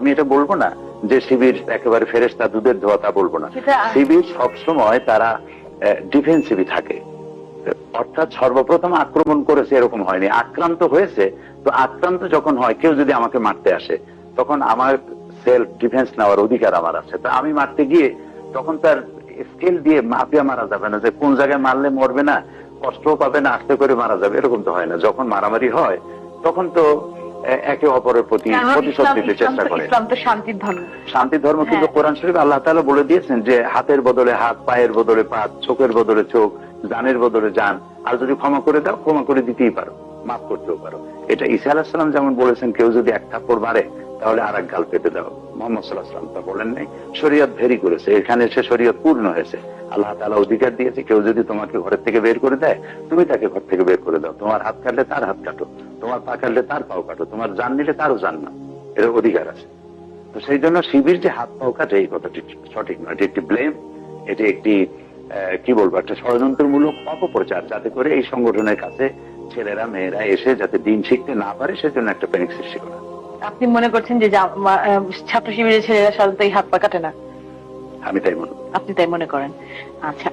আমি এটা বলবো না যে শিবির একেবারে ফেরেশতা দুধের ধোয়া, তা বলবো না। শিবির সবসময় তারা ডিফেন্সিভই থাকে, অর্থাৎ সর্বপ্রথম আক্রমণ করেছে এরকম হয়নি, আক্রান্ত হয়েছে। তো আক্রান্ত যখন হয়, কেউ যদি আমাকে মারতে আসে, তখন আমার সেলফ ডিফেন্স নেওয়ার অধিকার আমার আছে। তো আমি মারতে গিয়ে তখন তার স্কেল দিয়ে মাপিয়া মারা যাবে না, যে কোন জায়গায় মারলে মরবে না, কষ্টও পাবে না, আস্তে করে মারা যাবে, এরকম তো হয় না। যখন মারামারি হয় তখন তো একে অপরের প্রতি প্রতিশোধ নিতে চেষ্টা করে। ইসলাম তো শান্তির ধর্ম, শান্তির ধর্ম। কিন্তু কোরআন শরীফ আল্লাহ তাআলা বলে দিয়েছেন যে হাতের বদলে হাত, পায়ের বদলে পা, চোখের বদলে চোখ, জানের বদলে জান, আর যদি ক্ষমা করে দাও, ক্ষমা করে দিতেই পারো, মাফ করতেও পারো। এটা ঈসা আলাইহিস সালাম যেমন বলেছেন, কেউ যদি এক থাপ্পড় মারে তাহলে আর এক গাল পেতে দাও। মুহাম্মদ সাল্লাল্লাহু আলাইহি ওয়াসাল্লাম তা বলেন নাই। শরীয়ত ভেরি করেছে, এখানে এসে শরীয়ত পূর্ণ হয়েছে। আল্লাহ তাআলা অধিকার দিয়েছে, কেউ যদি তোমাকে ঘরের থেকে বের করে দেয়, তুমি তাকে ঘর থেকে বের করে দাও। তোমার হাত কাটলে তার হাত কাটো, তোমার পা কাটলে তার পাও কাটো, তোমার জান নিলে তারও জান না, এর অধিকার আছে। তো সেই জন্য শিবির যে হাত পাও কাটে, এই কথাটি সঠিক নয়। এটি একটি ব্লেম, এটি একটি কি বলবো, একটা ষড়যন্ত্রমূলক অপপ্রচার, যাতে করে এই সংগঠনের কাছে ছেলেরা মেয়েরা এসে যাতে দিন শিখতে না পারে, সেজন্য একটা প্যানিক সৃষ্টি করা। আপনি মনে করছেন যে ছাত্র শিবিরের ছেলেরা সাধারণত এই হাত পা কাটে না? আমি তাই মনে করি। আপনি তাই মনে করেন? আচ্ছা।